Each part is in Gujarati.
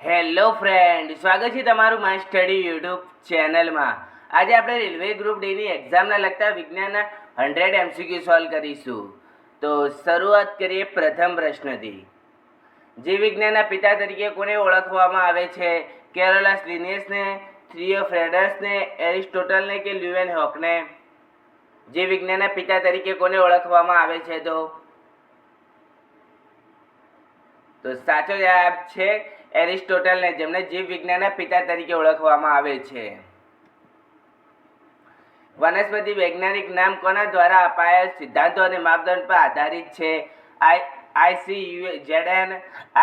હેલો ફ્રેન્ડ, સ્વાગત છે તમારું માય સ્ટડી યુટ્યુબ ચેનલમાં. આજે આપણે રેલવે ગ્રુપ ડીની એક્ઝામના લગતા વિજ્ઞાનના 100 MCQ સોલ્વ કરીશું. તો શરૂઆત કરીએ પ્રથમ પ્રશ્નથી. જીવ વિજ્ઞાનના પિતા તરીકે કોને ઓળખવામાં આવે છે? કેરોલસ લિનિયસને, થિયોફ્રેડસને, એરિસ્ટોટલને કે લ્યુવેનહોકને? જીવ વિજ્ઞાનના પિતા તરીકે કોને ઓળખવામાં આવે છે? તો સાચો જવાબ છે એરિસ્ટોટલને, જેમને જીવ વિજ્ઞાનના પિતા તરીકે ઓળખવામાં આવે છે. વનસ્પતિ વૈજ્ઞાનિક નામ કોના દ્વારા અપાયેલ સિદ્ધાંતો અને માપદંડ પર આધારિત છે? ICZN,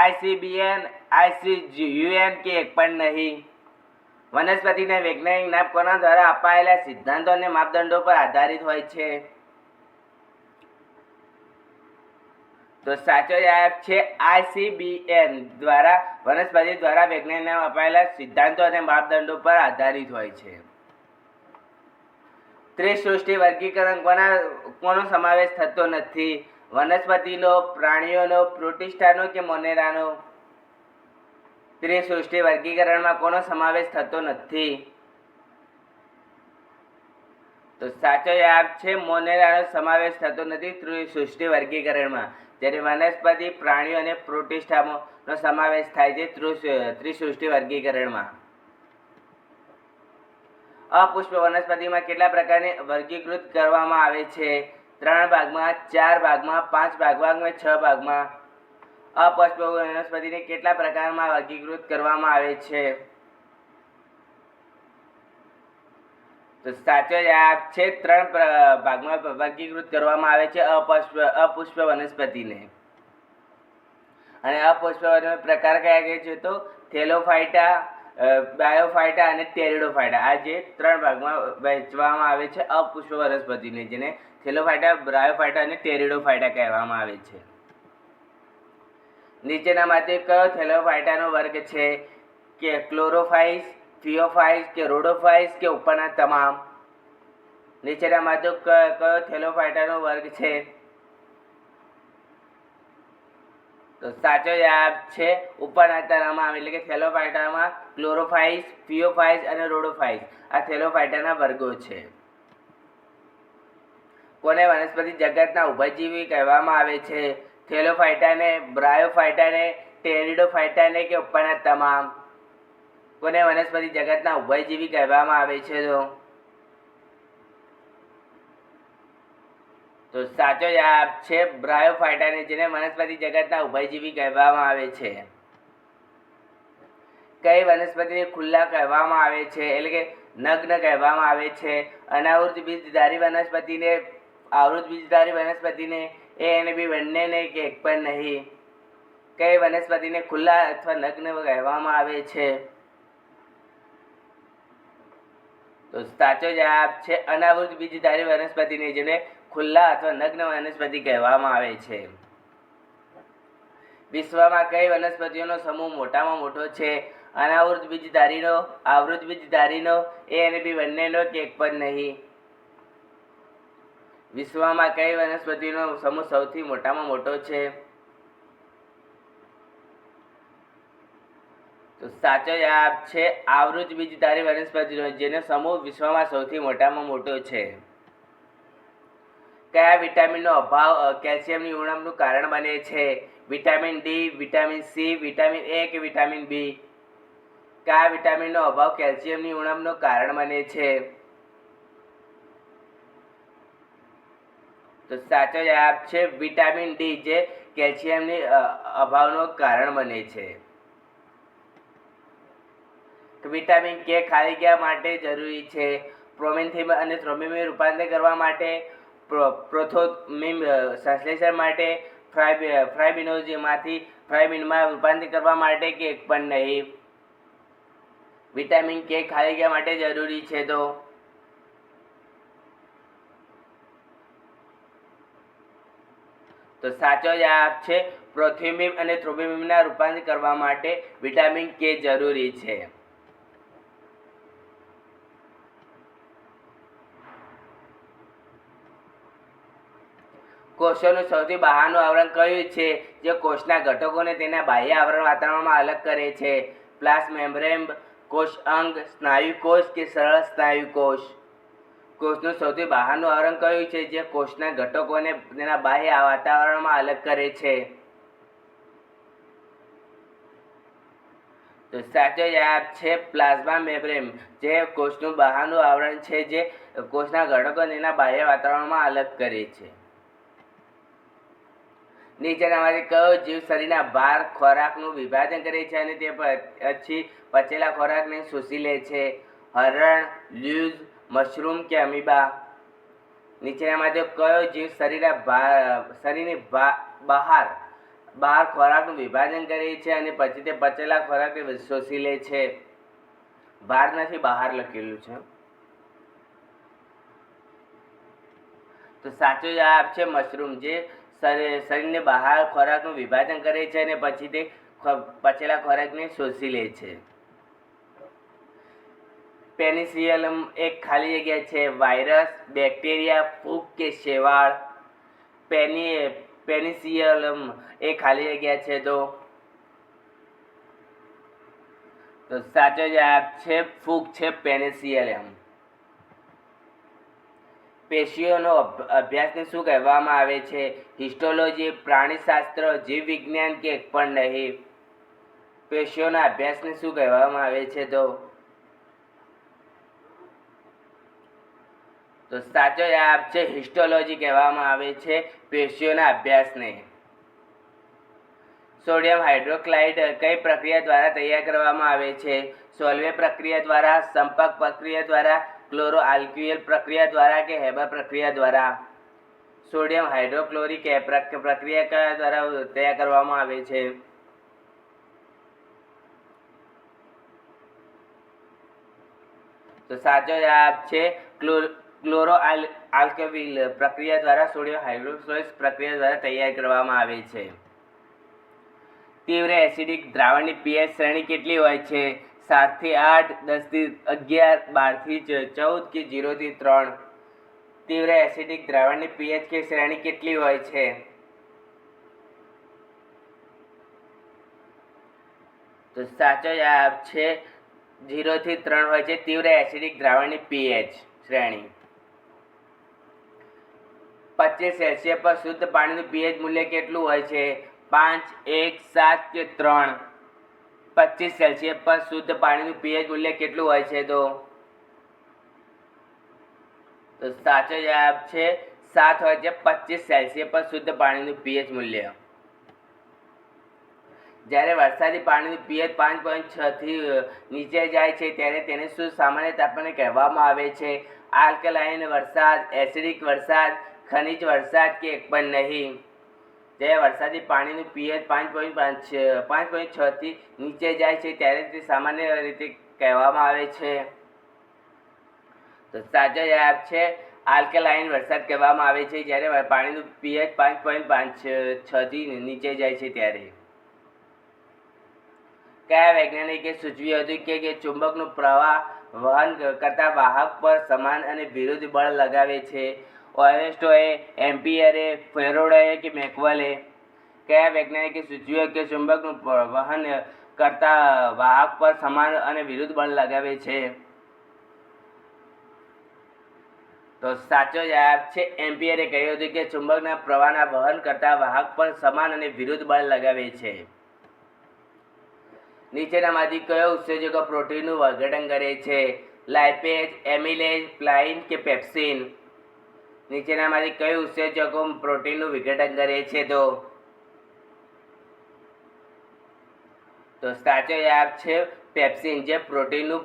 ICBN, ICUN કે એક પણ નહીં? વનસ્પતિના વૈજ્ઞાનિક નામ કોના દ્વારા અપાયેલા સિદ્ધાંતો અને માપદંડો પર આધારિત હોય છે? તો સાચો જવાબ છે ICBN દ્વારા, વનસ્પતિ દ્વારા વૈજ્ઞાનિક અપાયેલા સિદ્ધાંતો અને માપદંડો પર આધારિત હોય છે. ત્રિસૃષ્ટિ વર્ગીકરણ કોનો સમાવેશ થતો નથી? વનસ્પતિનો, પ્રાણીઓનો, પ્રોટિસ્ટાનો કે મોનેરાનો? ત્રિસૃષ્ટિ વર્ગીકરણમાં કોનો સમાવેશ થતો નથી? તો સાચો જવાબ છે મોનેરાનો સમાવેશ થતો નથી ત્રિસૃષ્ટિ વર્ગીકરણમાં. જ્યારે વનસ્પતિ, પ્રાણીઓ અને પ્રોટિસ્ટાનો સમાવેશ થાય છે ત્રિસૃષ્ટિ વર્ગીકરણમાં. અપુષ્પ વનસ્પતિમાં કેટલા પ્રકારને વર્ગીકૃત કરવામાં આવે છે? 3 ભાગમાં, 4 ભાગમાં, 5 ભાગમાં કે 6 ભાગમાં? અપુષ્પ વનસ્પતિને કેટલા પ્રકારમાં વર્ગીકૃત કરવામાં આવે છે? તો સાચો જવાબ છે 3 ભાગમાં વર્ગીકૃત કરવામાં આવે છે અપુષ્પ વનસ્પતિને. અને અપુષ્પ પ્રકાર કયા કહે છે? તો થેલોફાઇટા, બાયોફાઇટા અને ટેરિડોફાઇટા. આ જે 3 ભાગમાં વહેંચવામાં આવે છે અપુષ્પ વનસ્પતિને, જેને થેલોફાઇટા, બાયોફાઇટા અને ટેરિડોફાઇટા કહેવામાં આવે છે. નીચેનામાંથી કયો થેલોફાઇટાનો વર્ગ છે? કે ક્લોરોફાઇસ, થિયોફાઇસ કે રોડોફાઇસ કે ઉપરના તમામ? નીચેનામાંથી કયો થેલોફાઇટાનો વર્ગ છે? તો સાચો જવાબ છે ઉપરના તમામ, એટલે કે થેલોફાઇટામાં ક્લોરોફાઇસ, થિયોફાઇસ અને રોડોફાઇસ આ થેલોફાઇટાના વર્ગો છે. કોને વનસ્પતિ જગતના ઉભયજીવી કહેવામાં આવે છે? થેલોફાઇટાને, બ્રાયોફાઇટાને, ટેરિડોફાઇટાને કે ઉપરના તમામ? કોને વનસ્પતિ જગતના ઉભયજીવી કહેવામાં આવે છે? તો સાચો જવાબ છે બ્રાયોફાઇટાને, જેને વનસ્પતિ જગતના ઉભયજીવી કહેવામાં આવે છે. કઈ વનસ્પતિને ખુલ્લા કહેવામાં આવે છે, એટલે કે નગ્ન કહેવામાં આવે છે? અનાવૃત બીજધારી વનસ્પતિને, આવૃત બીજધારી વનસ્પતિને, એ અને બી બંનેને કે એક પણ નહીં? કઈ વનસ્પતિને ખુલ્લા અથવા નગ્ન કહેવામાં આવે છે? તો સાચો જવાબ છે અનાવૃત બીજધારી વનસ્પતિને, જેને ખુલ્લા અથવા નગ્ન વનસ્પતિ કહેવામાં આવે છે. વિશ્વમાં કઈ વનસ્પતિઓનો સમૂહ મોટામાં મોટો છે? અનાવૃત બીજધારીનો, આવૃત બીજધારીનો, એ અને બી બંનેનો કે એક પણ નહીં? વિશ્વમાં કઈ વનસ્પતિનો સમૂહ સૌથી મોટામાં મોટો છે? તો સાચો જવાબ છે આવૃત બીજધારી વનસ્પતિનો, જેનો સમૂહ વિશ્વમાં સૌથી મોટામાં મોટો છે. કયા વિટામિનનો અભાવ કેલ્શિયમની ઉણપનું કારણ બને છે? Vitamin D, vitamin C, vitamin A કે વિટામિન બી? કયા વિટામિનનો અભાવ કેલ્શિયમની ઉણપનું કારણ બને છે? તો સાચો જવાબ છે વિટામિન ડી, જે કેલ્શિયમની અભાવનું કારણ બને છે. વિટામિન કે ખાલી જગ્યા માટે જરૂરી છે? પ્રોમેન્થિમ અને થ્રોમ્બિનમાં રૂપાંતર કરવા માટે, પ્રોથોમિમ સંશ્લેષણ માટે, ફ્રાઇબિનોઝમાંથી ફ્રાઇબિનમાં રૂપાંતર કરવા માટે કે એક પણ નહીં? વિટામિન કે ખાલી જગ્યા માટે જરૂરી છે. તો સાચો જવાબ છે પ્રોથોમિમ અને થ્રોમ્બિનના રૂપાંતર કરવા માટે વિટામિન કે જરૂરી છે. કોષોનું સૌથી બહારનું આવરણ કયું છે, જે કોષના ઘટકોને તેના બાહ્ય આવરણ વાતાવરણમાં અલગ કરે છે? પ્લાસ મેમ્બ્રેન, કોષ અંગ, સ્નાયુ કોષ કે સરળ સ્નાયુ કોષ? કોષનું સૌથી બહારનું આવરણ કયું છે જે કોષના ઘટકોને તેના બાહ્ય વાતાવરણમાં અલગ કરે છે? તો સાચો જવાબ છે પ્લાઝ્મા મેમ્બ્રેન, જે કોષનું બહારનું આવરણ છે જે કોષના ઘટકોને તેના બાહ્ય વાતાવરણમાં અલગ કરે છે. નીચેનામાંથી કયો જીવ શરીરના બહાર ખોરાકનું વિભાજન કરે છે અને તે પછી પચેલા ખોરાકને શોષી લે છે? હરણ, લ્યુઝ, મશરૂમ કે અમીબા? નીચેનામાંથી કયો જીવ શરીરની બહાર ખોરાકનું વિભાજન કરે છે અને પછી તે પચેલા ખોરાકને શોષી લે છે? બહાર નથી, બહાર લખેલું છે. તો સાચો જવાબ છે મશરૂમ, જે શરીરની બહાર ખોરાકનું વિભાજન કરે છે અને પછી તે પચેલા ખોરાકને શોષી લે છે. પેનિસિલિયમ એક ખાલી જગ્યા છે. વાયરસ, બેક્ટેરિયા, ફૂગ કે શેવાળ? પેનિસિલિયમ એક ખાલી જગ્યા છે. તો સાચો જવાબ છે ફૂગ છે પેનિસિલિયમ. પેશીઓનો અભ્યાસને શું કહેવામાં આવે છે? હિસ્ટોલોજી, પ્રાણીશાસ્ત્ર, જીવવિજ્ઞાન કે એક પણ નહીં? પેશીઓના અભ્યાસને શું કહેવામાં આવે છે? તો સાચો જવાબ છે હિસ્ટોલોજી કહેવામાં આવે છે પેશીઓના અભ્યાસને. સોડિયમ હાઇડ્રોક્સાઇડ કઈ પ્રક્રિયા દ્વારા તૈયાર કરવામાં આવે છે? સોલ્વે પ્રક્રિયા દ્વારા, સંપર્ક પ્રક્રિયા દ્વારા, ક્લોરો આલ્કિલ પ્રક્રિયા દ્વારા કે હેબર પ્રક્રિયા દ્વારા? સોડિયમ હાઇડ્રોક્લોરિક પ્રક્રિયા કયા દ્વારા તૈયાર કરવામાં આવે છે? તો સાચો જવાબ છે ક્લોરો આલ્કિલ પ્રક્રિયા દ્વારા, સોડિયમ હાઇડ્રોક્સાઇડ પ્રક્રિયા દ્વારા તૈયાર કરવામાં આવે છે. તીવ્ર એસિડિક દ્રાવણની pH શ્રેણી કેટલી હોય છે? 7 થી 8, 10 થી 11, 12 થી 14 કે 0 થી 3? તીવ્ર એસિડિક દ્રાવણની pH કે શ્રેણી કેટલી હોય છે? તો સાચો જવાબ છે 0 થી 3 હોય છે તીવ્ર એસિડિક દ્રાવણની pH શ્રેણી. 25 સેલ્સિયસ પર શુદ્ધ પાણીનું pH મૂલ્ય કેટલું હોય છે? 5, 1, 7 કે 3? 25 સેલ્સિયસ પર શુદ્ધ પાણીનું pH મૂલ્ય કેટલું હોય છે? તો સાચો જવાબ છે 7 હોય છે 25 સેલ્સિયસ પર શુદ્ધ પાણીનું pH મૂલ્ય. જ્યારે વરસાદી પાણીનું pH 5.6 થી નીચે જાય છે ત્યારે તેને શું સામાન્ય તાપમાને કહેવામાં આવે છે? આલ્કલાઇન વરસાદ, એસિડિક વરસાદ, ખનિજ વરસાદ કે એક પણ નહીં? જ્યારે વરસાદી પાણીનું pH 5.6 થી નીચે જાય છે ત્યારે તે સામાન્ય રીતે કહેવામાં આવે છે. તો સાચો જવાબ છે આલ્કલાઇન વરસાદ કહેવામાં આવે છે જ્યારે પાણીનું pH 5.6 થી નીચે જાય છે ત્યારે. કયા વૈજ્ઞાનિકે સૂચવ્યું હતું કે ચુંબકનું પ્રવાહ વહન કરતા વાહક પર સમાન અને વિરુદ્ધ બળ લગાવે છે? ઓએર્સ્ટોએ, એમ્પિયરે, ફેરાડે કે મેક્સવેલે? કયા વૈજ્ઞાનિકે સૂચવ્યું કે ચુંબકનું વહન કરતા વાહક પર સમાન અને વિરુદ્ધ બળ લગાવે છે? તો સાચો જવાબ છે એમ્પિયરે કહ્યું હતું કે ચુંબકના પ્રવાહના વહન કરતા વાહક પર સમાન અને વિરુદ્ધ બળ લગાવે છે. નીચેનામાંથી કયો ઉત્સેચકો પ્રોટીનનું વિઘટન કરે છે? લાઇપેઝ, એમિલેઝ, પ્લાઇન કે પેપ્સિન? નીચેનામાંથી કયું ઉત્સેચકો પ્રોટીનનું વિઘટન કરે છે? તો સાચો જવાબ છે પેપ્સિન, જે પ્રોટીનનું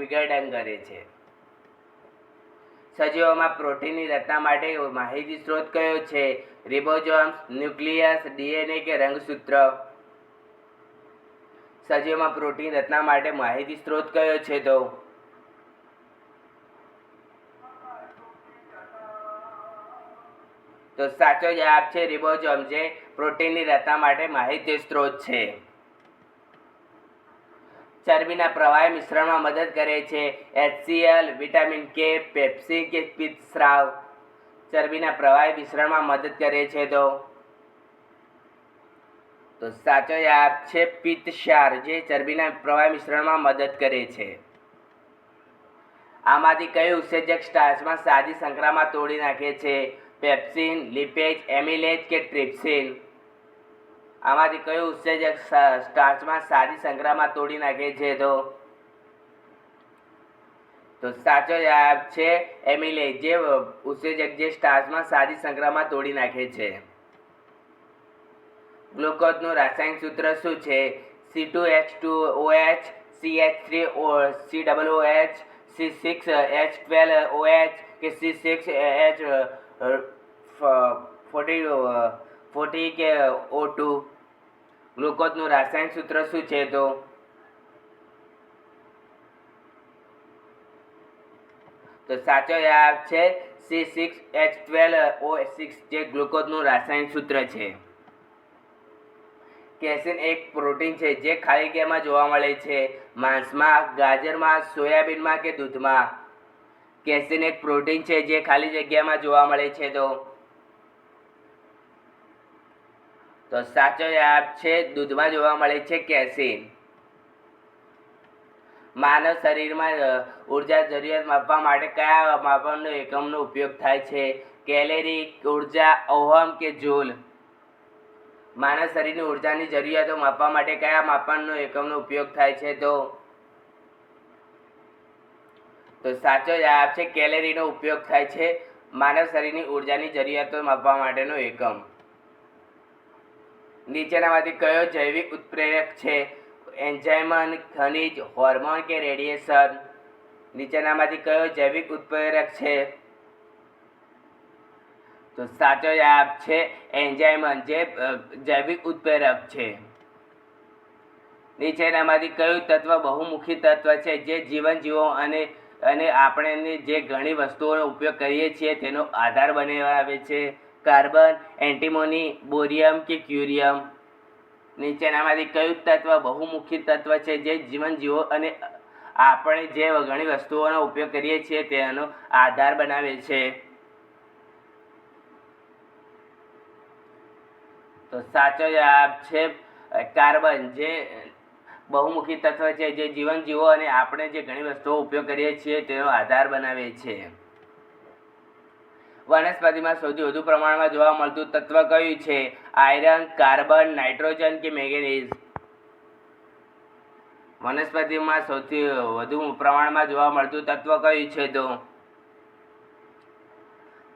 વિઘટન કરે છે. સજીવોમાં પ્રોટીનની રચના માટે માહિતી સ્ત્રોત કયો છે? રિબોઝોમ્સ, ન્યુક્લિયસ, DNA કે રંગસૂત્ર? સજીવોમાં પ્રોટીન રચના માટે માહિતી સ્ત્રોત કયો છે? તો સાચો જવાબ છે રિબોઝોમ, જે પ્રોટીનની રચના માટે માહિતી સ્ત્રોત છે. ચરબીના પ્રવાહી મિશ્રણમાં મદદ કરે છે? HCl, વિટામિન K, પેપ્સિન કે પિત્તસ્રાવ? ચરબીના પ્રવાહી મિશ્રણમાં મદદ કરે છે? તો તો સાચો જવાબ છે પિત્તક્ષાર, જે ચરબીના પ્રવાહ મિશ્રણમાં મદદ કરે છે. આમાંથી કયું ઉત્સેચક સ્ટાર્ચમાં સાદી સંક્રમણ તોડી નાખે છે? પેપ્સિન, લિપેઝ, એમિલેજ કે ટ્રિપ્સિન? આમાંથી કયું ઉત્સેચક સ્ટાર્ચમાં સાદી સંક્રમણ તોડી નાખે છે? તો સાચો જવાબ છે એમિલેજ, જે ઉત્સેચક જે સ્ટાર્ચમાં સાદી સંક્રમણ તોડી નાખે છે. ગ્લુકોઝનું રાસાયણિક સૂત્ર શું છે? C2H2OH, CH3COOH, C6H12OH કે C6H40 કે O2? ગ્લુકોઝનું રાસાયણિક સૂત્ર શું છે? તો સાચો જવાબ છે C6H12O6, જે ગ્લુકોઝનું રાસાયણિક સૂત્ર છે. કેસીન એક પ્રોટીન છે જે ખાલી જગ્યામાં જોવા મળે છે. માંસમાં, ગાજરમાં, સોયાબીનમાં કે દૂધમાં? કેસીન એક પ્રોટીન છે જે ખાલી જગ્યામાં જોવા મળે છે. તો સાચો જવાબ છે દૂધમાં જોવા મળે છે કેસીન. માનવ શરીરમાં ઉર્જા જરૂરિયાત માપવા માટે કયા માપનનો એકમનો ઉપયોગ થાય છે? કેલેરી, ઉર્જા, ઓહમ કે જૂલ? માનવ શરીરની ઉર્જાની જરૂરિયાતો માપવા માટે કયા માપનનો એકમનો ઉપયોગ થાય છે? તો સાચો જવાબ છે કેલેરીનો ઉપયોગ થાય છે માનવ શરીરની ઉર્જાની જરૂરિયાતો માપવા માટેનો એકમ. નીચેનામાંથી કયો જૈવિક ઉત્પ્રેરક છે? એન્ઝાઇમ, ખનિજ, હોર્મોન કે રેડિયેશન? નીચેનામાંથી કયો જૈવિક ઉત્પ્રેરક છે? તો સાચો જવાબ છે એન્ઝાઇમ, જે જૈવિક ઉત્પ્રેરક છે. નીચેનામાંથી કયું તત્વ બહુમુખી તત્વ છે જે જીવન જીવો અને આપણે જે ઘણી વસ્તુઓનો ઉપયોગ કરીએ છીએ તેનો આધાર બનાવે છે? કાર્બન, એન્ટિમોની, બોરિયમ કે ક્યુરિયમ? નીચેનામાંથી કયું તત્વ બહુમુખી તત્વ છે જે જીવન જીવો અને આપણે જે ઘણી વસ્તુઓનો ઉપયોગ કરીએ છીએ તેનો આધાર બનાવે છે? તો સાચો જવાબ છે કાર્બન, જે બહુમુખી તત્વ છે જે જીવન જીવો અને આપણે જે ઘણી વસ્તુઓ ઉપયોગ કરીએ છીએ તેનો આધાર બનાવે છે. વનસ્પતિમાં સૌથી વધુ પ્રમાણમાં જોવા મળતું તત્વ કયું છે? આયરન, કાર્બન, નાઇટ્રોજન કે મેંગેનીઝ? વનસ્પતિમાં સૌથી વધુ પ્રમાણમાં જોવા મળતું તત્વ કયું છે?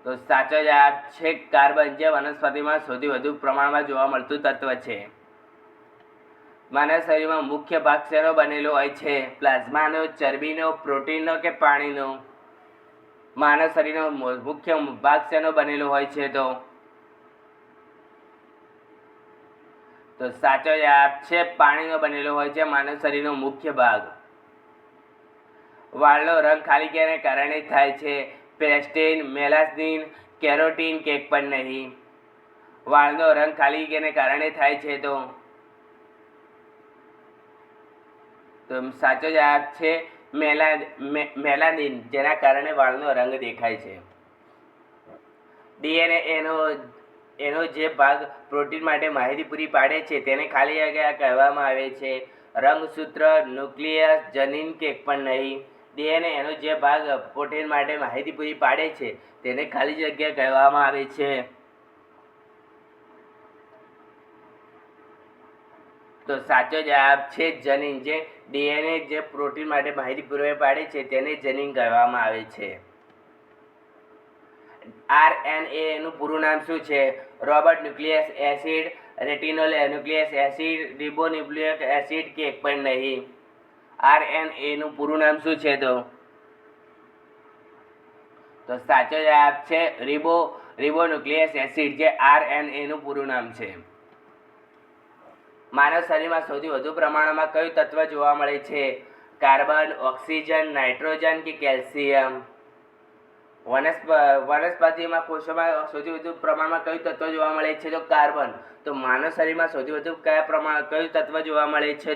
તો સાચો જવાબ છે કાર્બન, જે વનસ્પતિમાં સૌથી વધુ પ્રમાણમાં જોવા મળતું તત્વ છે. માનવ શરીરમાં મુખ્ય ભાગ શેનો બનેલો હોય છે? પ્લાઝમાનો, ચરબીનો, પ્રોટીનનો કે પાણીનો? માનવ શરીરનો મુખ્ય ભાગ શેનો બનેલો હોય છે? તો સાચો જવાબ છે પાણીનો બનેલો હોય છે માનવ શરીરનો મુખ્ય ભાગ. વાળનો રંગ ખાલી ક્યારે કારણે થાય છે? પેસ્ટેન, મેલાસ્ટિન, કેરોટીન કે એક પણ નહીં? વાળનો રંગ ખાલી કેને કારણે થાય છે? તો સાચો જવાબ છે મેલાનિન, જેના કારણે વાળનો રંગ દેખાય છે. ડીએનએ એનો જે ભાગ પ્રોટીન માટે માહિતી પૂરી પાડે છે તેને ખાલી જગ્યા કહેવામાં આવે છે? રંગસૂત્ર, ન્યુક્લિયસ, જનીન કે એક પણ નહીં? ડીએનએ એનો જે ભાગ પ્રોટીન માટે માહિતી પૂરી પાડે છે તેને ખાલી જગ્યા કહેવામાં આવે છે? તો સાચો જવાબ છે જનીન, જે ડીએનએ જે પ્રોટીન માટે માહિતી પૂરી પાડે છે તેને જનીન કહેવામાં આવે છે. આરએનએ નું પૂરું નામ શું છે? રોબર્ટ ન્યુક્લિયસ એસિડ, રેટિનો ન્યુક્લિયસ એસિડ, રિબોન્યુક્લિક એસિડ કે એક પણ નહીં? આરએનએ નું પૂરું નામ શું છે? તો સાચો જવાબ છે રિબોન્યુક્લિક એસિડ, જે આરએનએ નું પૂરું નામ છે. માનવ શરીરમાં સૌથી વધુ પ્રમાણમાં કયું તત્વ જોવા મળે છે? કાર્બન, ઓક્સિજન, નાઇટ્રોજન કે કેલ્શિયમ? વનસ્પતિમાં કોષોમાં સૌથી વધુ પ્રમાણમાં કયું તત્વ જોવા મળે છે? તો કાર્બન. તો માનવ શરીરમાં સૌથી વધુ કયું તત્વ જોવા મળે છે?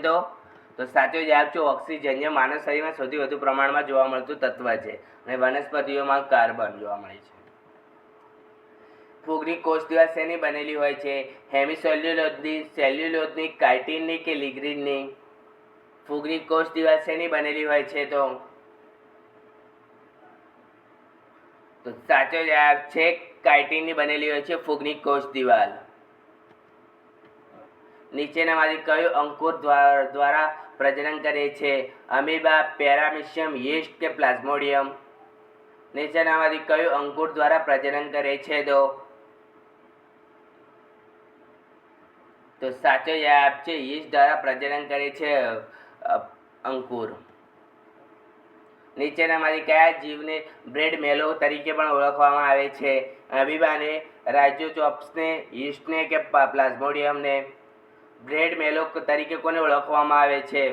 તો સાચો જવાબ છે ઓક્સિજન, જે માનવ શરીરમાં સૌથી વધુ પ્રમાણમાં જોવા મળતું તત્વ છે અને વનસ્પતિઓમાં કાર્બન જોવા મળે છે. ફૂગની કોષ દિવાલ શેની બનેલી હોય છે? હેમિસેલ્યુલોઝની, સેલ્યુલોઝની, કાઇટિનની કે લિગ્રીનની? ફૂગની કોષ દિવાલ શેની બનેલી હોય છે? તો સાચો જવાબ છે કાઇટિનની બનેલી હોય છે ફૂગની કોષ દિવાલ. નીચેનામાંથી કયું અંકુર દ્વારા પ્રજનન કરે છે? અમીબા, પેરામીશિયમ, યીસ્ટ કે પ્લાઝ્મોડિયમ? નીચેનામાંથી કયું અંકુર દ્વારા પ્રજનન કરે છે? તો સાચો જવાબ છે યીસ્ટ દ્વારા પ્રજનન કરે છે અંકુર. નીચેનામાંથી કયા જીવને બ્રેડ મેલો તરીકે પણ ઓળખવામાં આવે છે? અમીબાને, રાઇઝોચોપ્સને, યીસ્ટને કે પ્લાઝ્મોડિયમને? બ્રેડ મેલો તરીકે કોને ઓળખવામાં આવે છે?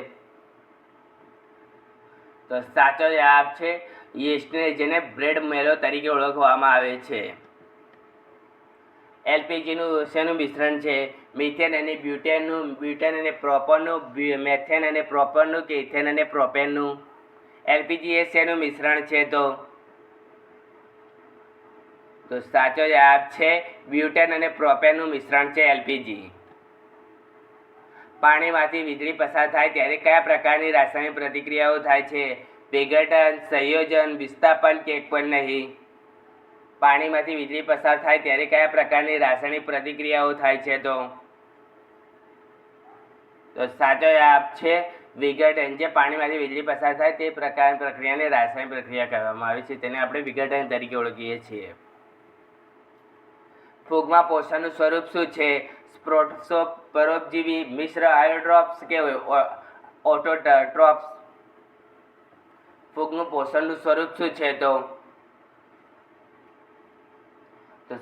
તો સાચો જવાબ છે યીસ્ટને, જેને બ્રેડ મેલો તરીકે ઓળખવામાં આવે છે. એલપીજીનું શેનું મિશ્રણ છે? મિથેન અને બ્યુટેનનું, બ્યુટેન અને પ્રોપનનું, મેથેન અને પ્રોપનનું કે ઇથેન અને પ્રોપેનનું? એલપીજી એ શેનું મિશ્રણ છે? તો સાચો જવાબ છે બ્યુટેન અને પ્રોપેનનું મિશ્રણ છે એલપીજી. પાણીમાંથી વીજળી પસાર થાય ત્યારે કયા પ્રકારની રાસાયણિક પ્રતિક્રિયાઓ થાય છે? વિઘટન, સંયોજન, વિસ્થાપન કે એક પણ નહીં? પાણીમાંથી વીજળી પસાર થાય ત્યારે કયા પ્રકારની રાસાયણિક પ્રતિક્રિયાઓ થાય છે? તો સાચો જવાબ છે વિઘટન. જે પાણીમાંથી વીજળી પસાર થાય તે પ્રકારની પ્રક્રિયાને રાસાયણિક પ્રક્રિયા કહેવામાં આવે છે. તેને આપણે વિઘટન તરીકે ઓળખીએ છીએ. ફૂગમાં પોષણનું સ્વરૂપ શું છે? સ્પોરોફ્સો, પરોપજીવી, મિશ્ર આયોટ્રોપ્સ કે ઓટોટ્રોપ્સ? ફૂગનું પોષણનું સ્વરૂપ શું છે? તો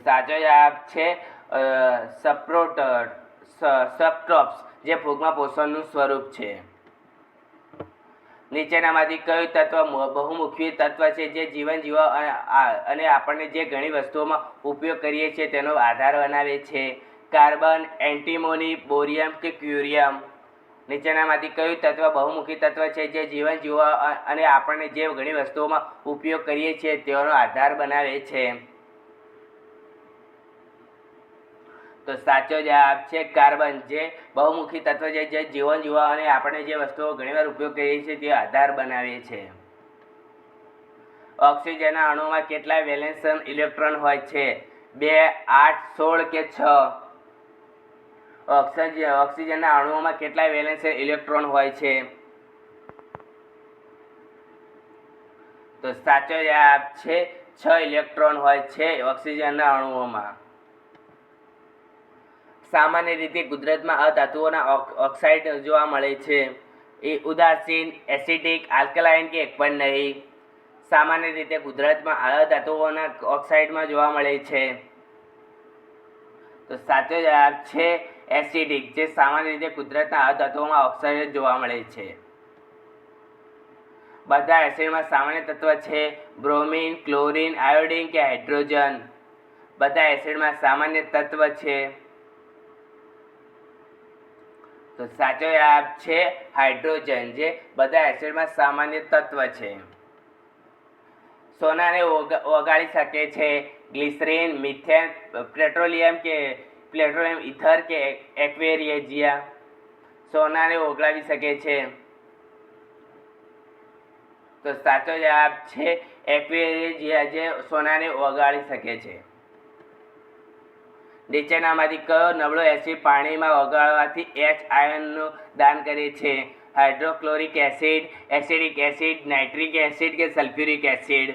સાચો જવાબ છે સબટ્રોપ્સ, જે ફૂગમાં પોષણનું સ્વરૂપ છે. નીચેનામાંથી કયું તત્વ બહુમુખી તત્વ છે જે જીવન જીવવા અને આપણને જે ઘણી વસ્તુઓમાં ઉપયોગ કરીએ છીએ તેનો આધાર બનાવે છે? કાર્બન, એન્ટીમોની, બોરિયમ કે ક્યુરિયમ? નીચેનામાંથી કયું તત્વ બહુમુખી તત્વ છે જે જીવન જીવવા અને આપણને જે ઘણી વસ્તુઓમાં ઉપયોગ કરીએ છીએ તેનો આધાર બનાવે છે? તો સાચો જવાબ છે કાર્બન, જે બહુમુખી તત્વ છે જે જીવન જીવવા અને આપણે જે વસ્તુઓ ઘણીવાર ઉપયોગ કરીએ છીએ તે આધાર બનાવે છે. ઓક્સિજનના અણુમાં કેટલા વેલેન્સ ઇલેક્ટ્રોન હોય છે? 2, 8, 16 કે 6? ઓક્સિજનના અણુઓમાં કેટલા વેલેન્સ ઇલેક્ટ્રોન હોય છે? તો સાચો જવાબ છે 6 ઇલેક્ટ્રોન હોય છે ઓક્સિજનના અણુઓમાં. સામાન્ય રીતે કુદરતમાં અધાતુઓના ઓક્સાઇડ જોવા મળે છે. એ ઉદાસીન, એસિડિક, આલ્કલાઇન કે એક પણ નહીં? સામાન્ય રીતે કુદરતમાં અધાતુઓના ઓક્સાઇડમાં જોવા મળે છે. તો સાચો જવાબ છે એસિડિક, જે સામાન્ય રીતે કુદરતના અધાતુઓમાં ઓક્સાઇડ જોવા મળે છે. બધા એસિડમાં સામાન્ય તત્વ છે? બ્રોમિન, ક્લોરિન, આયોડિન કે હાઇડ્રોજન? બધા એસિડમાં સામાન્ય તત્વ છે. તો સાચો જવાબ છે હાઇડ્રોજન, જે બધા એસિડમાં સામાન્ય તત્વ છે. સોનાને ઓગાળી શકે છે? ગ્લિસરીન, મિથેન, પેટ્રોલિયમ ઇથર કે એક્વેરિયજિયા? સોનાને ઓગળાવી શકે છે? તો સાચો જવાબ છે એક્વેરિયજિયા, જે સોનાને ઓગાળી શકે છે. નીચેનામાંથી કયો નબળો એસિડ પાણીમાં ઓગાળવાથી H આયનનું દાન કરે છે? Hydrochloric acid, acidic acid, nitric acid કે સલ્ફ્યુરિક એસિડ?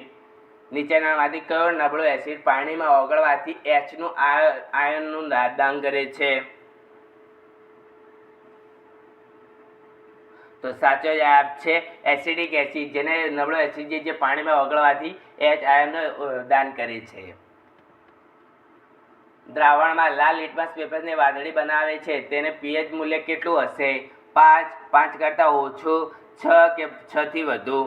નીચેનામાંથી કયો નબળો એસિડ પાણીમાં ઓગાળવાથી Hનું આયનનું દાન કરે છે? તો સાચો જવાબ છે એસિડિક એસિડ, જેને નબળો એસિડ જે પાણીમાં ઓગાળવાથી H આયનનું દાન કરે છે. દ્રાવણમાં લાલ લિટમસ પેપરને વાદળી બનાવે છે તેને pH મૂલ્ય કેટલું હશે? 5, 5 કરતાં ઓછું, 6 કે 6 થી વધુ?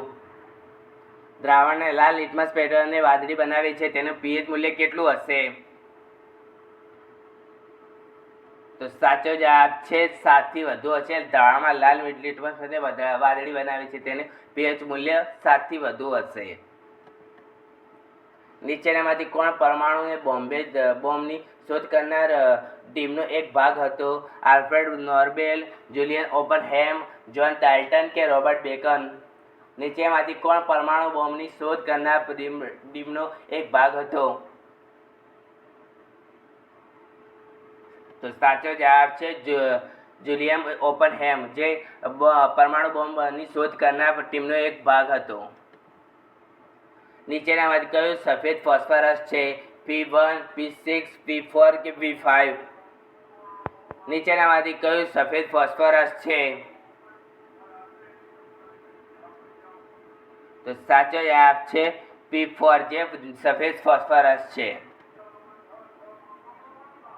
દ્રાવણને લાલ લિટમસ પેપરને વાદળી બનાવે છે તેનું pH મૂલ્ય કેટલું હશે? તો સાચો જવાબ છે 7 થી વધુ હશે. દ્રાવણમાં લાલ લિટમસ પેપરને વાદળી બનાવે છે તેને pH મૂલ્ય 7 થી વધુ હશે. નીચેનામાંથી કોણ પરમાણુને બોમ્બની શોધ કરનાર ટીમનો એક ભાગ હતો? Alfred Nobel, Julian Oppenheim, John Dalton કે રોબર્ટ બેકન? નીચેમાંથી કોણ પરમાણુ બોમ્બની શોધ કરનાર ટીમનો એક ભાગ હતો? તો સાચો જવાબ છે જુલિયન ઓપનહેમ, જે પરમાણુ બોમ્બની શોધ કરનાર ટીમનો એક ભાગ હતો. નીચેનામાંથી કયું સફેદ ફોસ્ફરસ છે? P1, P6, P4 કે P5? નીચેનામાંથી કયું સફેદ ફોસ્ફરસ છે? તો સાચો જવાબ છે P4, જે સફેદ ફોસ્ફરસ છે.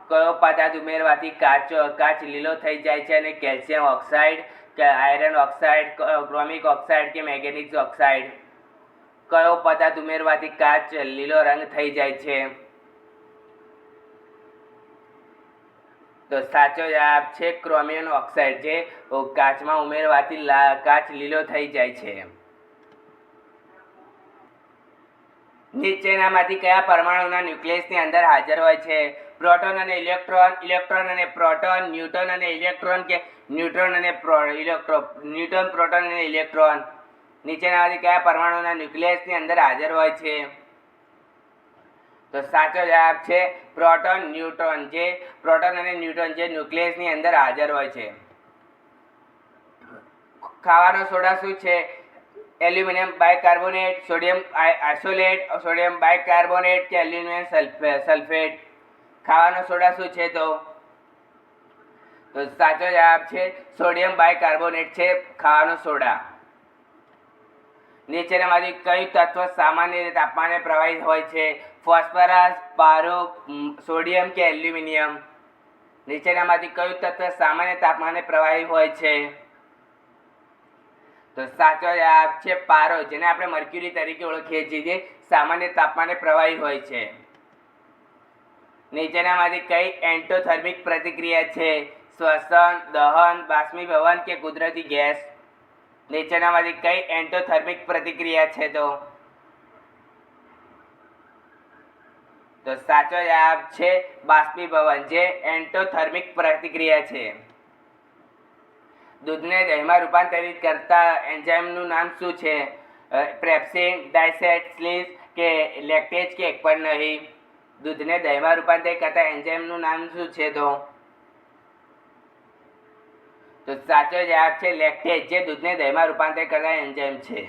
કયો પદાર્થ ઉમેરવાથી કાચ લીલો થઈ જાય છે? અને કેલ્શિયમ ઓક્સાઇડ કે આયરન ઓક્સાઇડ, ક્રોમિક ઓક્સાઇડ કે મેંગેનીઝ ઓક્સાઇડ? કયો પદાર્થ ઉમેરવાથી કાચ લીલો રંગ થઈ જાય છે? તો સાચો જવાબ છે ક્રોમિયમ ઓક્સાઇડ, જે કાચમાં ઉમેરવાથી કાચ લીલો થઈ જાય છે. નીચેનામાંથી કયા પરમાણુના ન્યુક્લિયસની અંદર હાજર હોય છે? પ્રોટોન અને ઇલેક્ટ્રોન, ઇલેક્ટ્રોન અને પ્રોટોન, ન્યુટ્રોન અને ઇલેક્ટ્રોન કે ન્યુટ્રોન અને ન્યુટ્રોન, પ્રોટોન અને ઇલેક્ટ્રોન? નીચેનામાંથી કયા પરમાણુના ન્યુક્લિયસની અંદર હાજર હોય છે? તો સાચો જવાબ છે પ્રોટોન અને ન્યુટ્રોન, જે ન્યુક્લિયસની અંદર હાજર હોય છે. ખાવાનો સોડા શું છે? Aluminium bicarbonate, sodium isolate, sodium bicarbonate કે એલ્યુમિનિયમ સલ્ફેટ? ખાવાનો સોડા શું છે? તો સાચો જવાબ છે સોડિયમ બાયકાર્બોનેટ છે ખાવાનો સોડા. નીચેનામાંથી કયું તત્વ સામાન્ય તાપમાને પ્રવાહી હોય છે? ફોસ્ફરસ, પારો, સોડિયમ કે એલ્યુમિનિયમ? નીચેનામાંથી કયું તત્વ સામાન્ય તાપમાને પ્રવાહી હોય છે? તો સાચો જવાબ છે પારો, જેને આપણે મર્ક્યુરી તરીકે ઓળખીએ છીએ, જે સામાન્ય તાપમાને પ્રવાહી હોય છે. નીચેનામાંથી કઈ એન્ડોથર્મિક પ્રતિક્રિયા છે? શ્વસન, દહન, બાષ્પીભવન કે કુદરતી ગેસ? નીચેનામાંથી કઈ એન્ડોથર્મિક પ્રતિક્રિયા છે? તો સાચો જવાબ છે બાષ્પીભવન, જે એન્ડોથર્મિક પ્રતિક્રિયા છે. દૂધને દહીંમાં રૂપાંતરિત કરતા એન્ઝાઇમનું નામ શું છે? પેપ્સિન, ડાયસેટસ્લીસ કે લેક્ટેજ કે એક પણ નહીં? દૂધને દહીંમાં રૂપાંતરિત કરતા એન્ઝાઇમનું નામ શું છે? તો સાચો જવાબ છે લેક્ટેજ, જે દૂધને દહીંમાં રૂપાંતરિત કરતા એન્ઝાઇમ છે.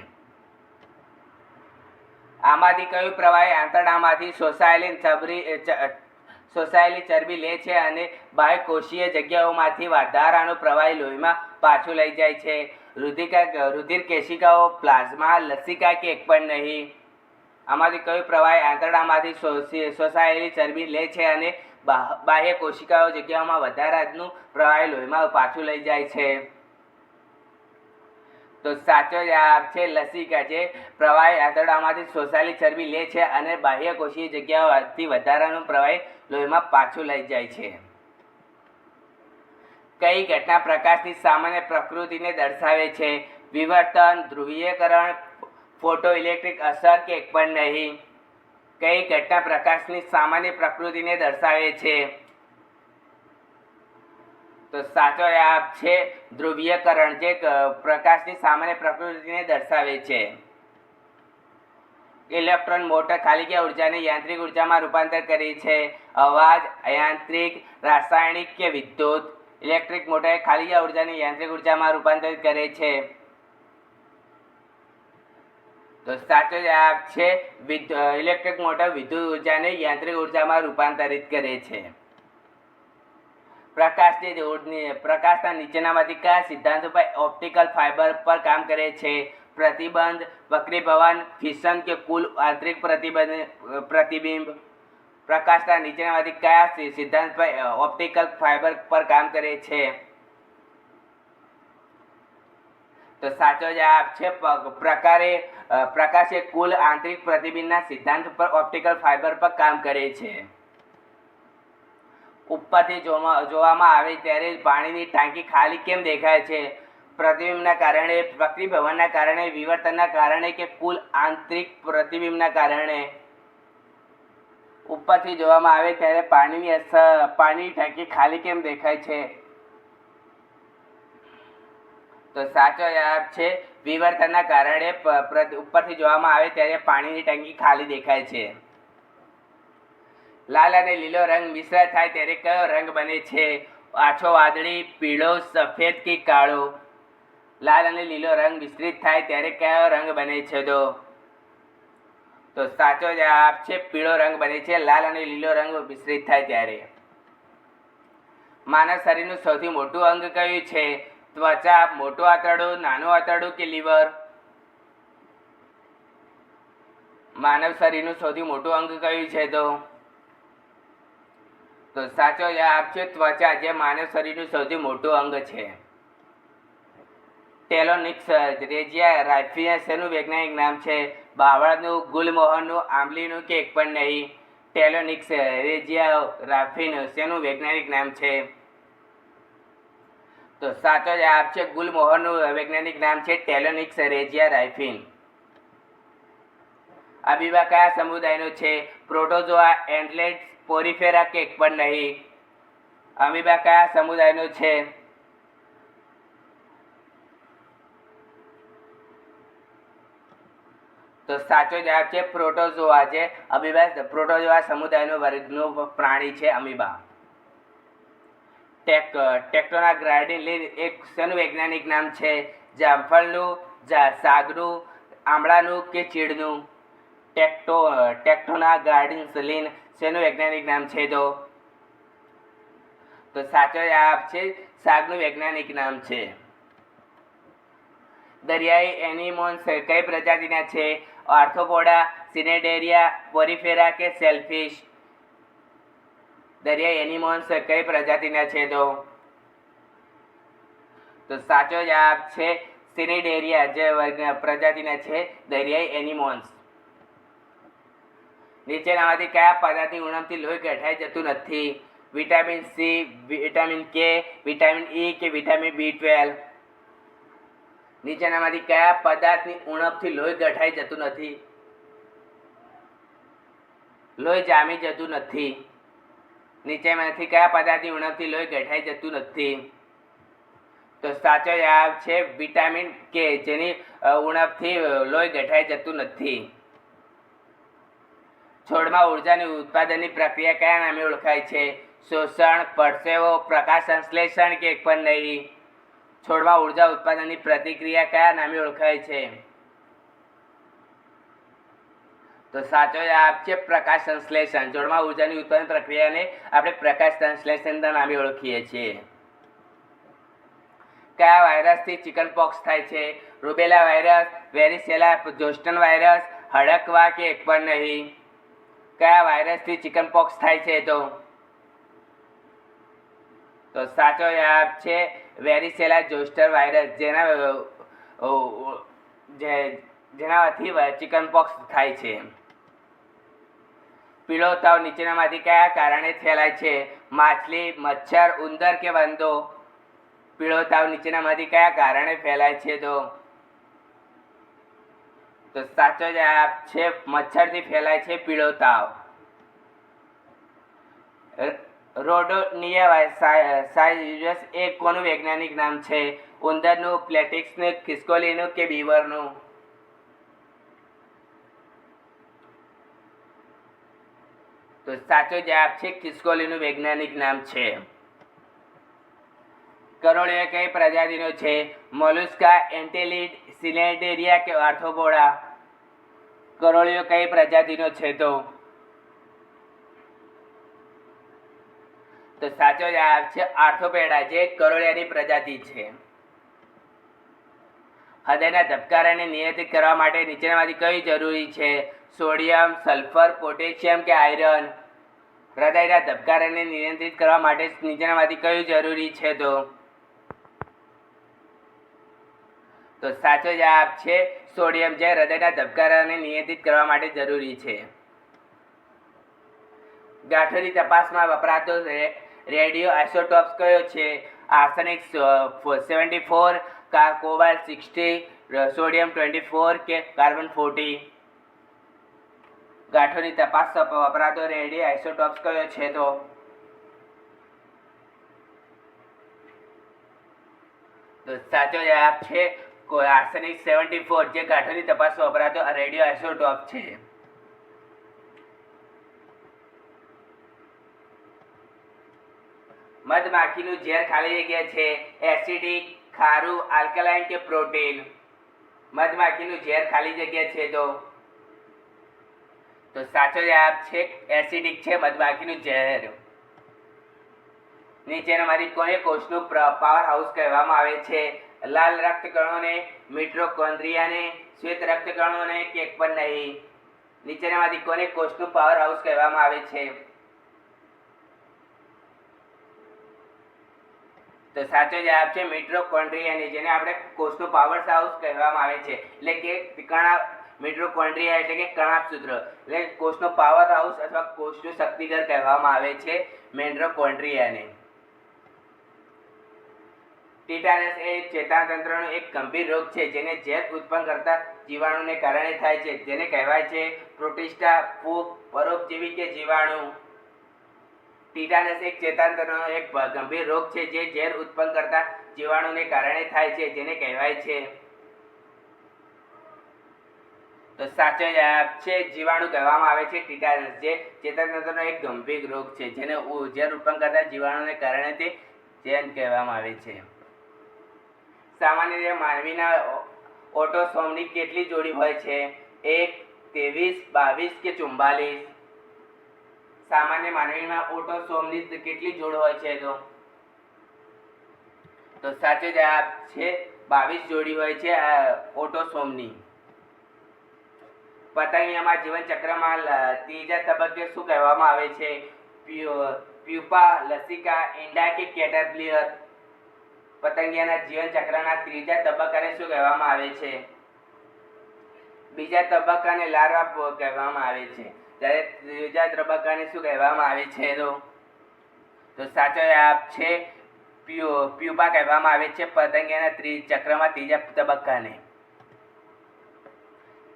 આમાંથી કયું પ્રવાહી આંતરડામાંથી શોષાયેલી ચરબી લે છે અને બાહ્યકોષીય જગ્યાઓમાંથી વધારાનું પ્રવાહી લોહીમાં પાછું લઈ જાય છે? રુધિર કેશિકાઓ, પ્લાઝ્મા, લસિકા કે એક પણ નહીં? આમાંથી કયું પ્રવાહી આંતરડામાંથી શોષાયેલી ચરબી લે છે અને બાહ્ય કોશિકાઓ જગ્યાઓમાં વધારાનું પ્રવાહી લોહીમાં પાછું લઈ જાય છે? તો સાચો જવાબ છે લસિકા, જે પ્રવાહી આંતરડામાંથી શોષાયેલી ચરબી લે છે અને બાહ્ય કોશીય જગ્યાઓથી વધારાનું પ્રવાહી લોહીમાં પાછું લઈ જાય છે. કઈ ઘટના પ્રકાશની સામાન્ય પ્રકૃતિને દર્શાવે છે? વિવર્તન, ધ્રુવીયકરણ, ફોટોઇલેક્ટ્રિક અસર કે એક પણ નહીં? કઈ ઘટના પ્રકાશની સામાન્ય પ્રકૃતિને દર્શાવે છે? તો સાચો જવાબ છે ધ્રુવીયકરણ, જે પ્રકાશની સામાન્ય પ્રકૃતિને દર્શાવે છે. ઇલેક્ટ્રોન મોટર ખાલી જગ્યા ઉર્જાને યાંત્રિક ઉર્જામાં રૂપાંતર કરે છે? અવાજ, યાંત્રિક, રાસાયણિક કે વિદ્યુત? ઇલેક્ટ્રિક મોટર ખાલી જગ્યા ઉર્જાને યાંત્રિક ઉર્જામાં રૂપાંતરિત કરે છે? તો સાચો જવાબ છે ઇલેક્ટ્રિક મોટર વિદ્યુત ઉર્જાને યાંત્રિક ઉર્જામાં રૂપાંતરિત કરે છે. પ્રકાશના નીચેનામાંથી કયા સિદ્ધાંતો પર ઓપ્ટિકલ ફાઇબર પર કામ કરે છે? પ્રતિબંધ, વક્રીભવન, ફિશન કે કુલ આંતરિક પ્રતિબિંબ? પ્રકાશના નીચેનામાંથી કયા સિદ્ધાંત પર ઓપ્ટિકલ ફાઇબર પર કામ કરે છે? તો સાચો જવાબ છે પ્રકાશ એ કુલ આંતરિક પ્રતિબિંબના સિદ્ધાંત પર ઓપ્ટિકલ ફાઇબર પર કામ કરે છે. ઉપરથી જોવામાં આવે ત્યારે પાણીની ટાંકી ખાલી કેમ દેખાય છે? પ્રતિબિંબના કારણે, વક્રીભવનના કારણે, વિવર્તનના કારણે કે કુલ આંતરિક પ્રતિબિંબના કારણે? ઉપરથી જોવામાં આવે ત્યારે પાણીની ટાંકી ખાલી કેમ દેખાય છે? તો સાચો જવાબ છે વિવર્તનના કારણે ઉપરથી જોવામાં આવે ત્યારે પાણીની ટાંકી ખાલી દેખાય છે. લાલ અને લીલો રંગ મિશ્ર થાય ત્યારે કયો રંગ બને છે? આછો વાદળી, પીળો, સફેદ કે કાળો? લાલ અને લીલો રંગ મિશ્રિત થાય ત્યારે કયો રંગ બને છે? તો સાચો જવાબ છે પીળો રંગ બને છે લાલ અને લીલો રંગ મિશ્રિત થાય ત્યારે. માનવ શરીરનું સૌથી મોટું અંગ કયું છે? ત્વચા, મોટું આંતરડું, નાનું આંતરડું કે લીવર? માનવ શરીરનું સૌથી મોટું અંગ કયું છે? તો સાચો જવાબ છે ત્વચા, જે માનવ શરીરનું સૌથી મોટું અંગ છે. ટેલોનિક્સ રેજિયા રાઇફિયા શેનું વૈજ્ઞાનિક નામ છે? બાવળનું, ગુલમોહરનું, આંબલીનું કે એક પણ નહીં? ટેલોનિક્સ રેજિયા રાઇફિન શેનું વૈજ્ઞાનિક નામ છે? તો સાચો જવાબ છે ગુલમોહરનું વૈજ્ઞાનિક નામ છે ટેલોનિક્સ રેજિયા રાઇફિન. અમીબા કયા સમુદાયનો છે? પ્રોટોઝોઆ, એન્ટલેટ્સ, પોરીફેરા કે એક પણ નહીં? અમીબા કયા સમુદાયનો છે? તો સાચો જવાબ છે પ્રોટોઝોઆ, જે અમીબા પ્રોટોઝોઆ સમુદાયનો વર્ગનું પ્રાણી છે અમીબા. ટેક્ટોના ગ્રાયડિન એક શેનું વૈજ્ઞાનિક નામ છે? જામફળનું, સાગનું, આમળાનું કે ચીડનું? ટેક્ટોના ગ્રાયડિન શેનું વૈજ્ઞાનિક નામ છે? તો સાચો જવાબ છે સાગનું વૈજ્ઞાનિક નામ છે. દરિયાઈ એનિમોન્સ કઈ પ્રજાતિના છે? આર્થ્રોપોડા, સિનેડેરિયા, પોરીફેરા કે સેલફિશ? દરિયાઈ એનિમોન્સ કઈ પ્રજાતિના છે? તો સાચો જવાબ છે સિનેડેરિયા, જે પ્રજાતિના છે દરિયાઈ એનિમોન્સ. નીચેનામાંથી કયા પદાર્થની ઉણપથી લોહી ગઠાઈ જતું નથી? વિટામિન સી, વિટામિન કે, વિટામિન ઈ કે વિટામિન B12? નીચેનામાંથી કયા પદાર્થની ઉણપથી લોહી ગઠાઈ જતું નથી? લોહી જામી જતું નથી. નીચેમાંથી કયા પદાર્થની ઉણપથી લોહી ગઠાઈ જતું નથી? તો સાચો જવાબ છે વિટામિન કે, જેની ઉણપથી લોહી ગઠાઈ જતું નથી. છોડમાં ઉર્જાની ઉત્પાદનની પ્રક્રિયા કયા નામે ઓળખાય છે? શોષણ, પરસેવો, પ્રકાશ સંશ્લેષણ કે એક પણ નહીં? છોડમાં ઉર્જા ઉત્પાદનની પ્રતિક્રિયા કયા નામે ઓળખાય છે? તો સાચો જવાબ છે પ્રકાશ સંશ્લેષણ. છોડમાં ઉર્જાની ઉત્પાદન પ્રક્રિયાને આપણે પ્રકાશ સંશ્લેષણના નામે ઓળખીએ છીએ. કયા વાયરસથી ચિકન પોક્સ થાય છે? Rubella virus, varicella zoster virus, હડકવા કે એક પણ નહીં? કયા વાયરસથી ચિકન પોક્સ થાય છે? તો સાચો જવાબ છે વેરીસેલા ઝોસ્ટર વાયરસ, જેનાથી ચિકન પોક્સ થાય છે. પીળો તાવ નીચેનામાંથી કયા કારણે ફેલાય છે? માછલી, મચ્છર, ઉંદર કે વંદો? પીળો તાવ નીચેનામાંથી કયા કારણે ફેલાય છે? તો સાચો જવાબ છે મચ્છરથી ફેલાય છે પીળો તાવ. રોડોનિયા સાયરસ એ કોનું વૈજ્ઞાનિક નામ છે? ઉંદરનું, પ્લેટિક્સનું, ખિસકોલીનું કે બીવરનું? તો સાચો જવાબ છે ખિસકોલીનું વૈજ્ઞાનિક નામ છે. કરોળિયો કઈ પ્રજાતિનો છે? મોલુસ્કા, એન્ટેલિડ, સિનેડેરિયા કે આર્થ્રોપોડા? કરોળિયો કઈ પ્રજાતિનો છે? તો સાચો જવાબ છે આર્થ્રોપોડા, જે કરોળિયાની પ્રજાતિ છે. હૃદયના ધબકારાને નિયંત્રિત કરવા માટે નીચેનામાંથી કઈ જરૂરી છે? સોડિયમ, સલ્ફર, પોટેશિયમ કે આયરન? હૃદયના ધબકારાને નિયંત્રિત કરવા માટે નીચેનામાંથી કયું જરૂરી છે? તો સાચો જવાબ છે સોડિયમ, જે હૃદયના ધબકારાને નિયંત્રિત કરવા માટે જરૂરી છે. ગાંઠોની તપાસમાં વપરાતો રેડિયો આઇસોટોપ્સ કયો છે? આર્સેનિક 74, કોબાલ્ટ 60, સોડિયમ 24 કે કાર્બન 40? ગાંઠોની તપાસ વપરાતો રેડિયો આઇસોટોપ્સ કયો છે? તો સાચો જવાબ છે આર્સેનિક 74, જે ગાંઠોની તપાસ વપરાતો રેડિયો આઇસોટોપ છે. મધમાખીનું ઝેર ખાલી જગ્યા છે એસિડિક, ખારું, આલ્કલાઇન કે પ્રોટીન? મધમાખીનું ઝેર ખાલી જગ્યા છે તો સાચો જવાબ છે એસિડિક છે મધમાખીનું ઝેર. નીચેનામાંથી કોને કોષનું પાવર હાઉસ કહેવામાં આવે છે? લાલ રક્તકણોને, મિટોકોન્ડ્રિયાને, શ્વેત રક્તકણોને કે પણ નહીં? નીચેનામાંથી કોને કોષનું પાવર હાઉસ કહેવામાં આવે છે? તો સાચો જવાબ છે મિટોકોન્ડ્રિયાને, જેને આપણે કોષનું પાવર હાઉસ કહેવામાં આવે છે. એટલે કે મિટોકોન્ડ્રિયા એટલે કે કણાભસૂત્ર, એટલે કોષનો પાવર હાઉસ અથવા કોષનું શક્તિઘર કહેવામાં આવે છે મિટોકોન્ડ્રિયાને. ટીટાનસ એ ચેતાતંત્રનો એક ગંભીર રોગ છે જેને ઝેર ઉત્પન્ન કરતા જીવાણુને કારણે થાય છે, જેને કહેવાય છે પ્રોટિસ્ટા, ફૂગ, પરોપજીવી કે જીવાણુ. ટીટાનસ એક ચેતાતંત્રનો એક ગંભીર રોગ છે જે ઝેર ઉત્પન્ન કરતા જીવાણુને કારણે થાય છે, જેને કહેવાય છે. તો સાચો જવાબ છે જીવાણુ કહેવામાં આવે છે ટીટાનસ, જે ચેતાતંત્રનો એક ગંભીર રોગ છે જેને ઝેર ઉત્પન્ન કરતા જીવાણુને કારણે તે ઝેર કહેવામાં આવે છે. સામાન્ય રીતે માનવીના ઓટોસોમની કેટલી જોડી હોય છે? 1, 23, 22 કે 44? સામાન્ય માનવીમાં ઓટોસોમની કેટલી જોડ હોય છે? તો સાચો જવાબ છે 22 જોડી હોય છે ઓટોસોમની. પતંગિયામાં જીવનચક્રમાં ત્રીજા તબક્કે શું કહેવામાં આવે છે? પ્યુપા, લસિકા, ઈંડા કે કેટરપિલર? પતંગિયાના જીવનચક્રના ત્રીજા તબક્કાને શું કહેવામાં આવે છે? બીજા તબક્કાને લાર્વા કહેવામાં આવે છે, જ્યારે ત્રીજા તબક્કાને શું કહેવામાં આવે છે? તો સાચો જવાબ છે પ્યુપા કહેવામાં આવે છે પતંગિયાના ચક્રમાં ત્રીજા તબક્કાને.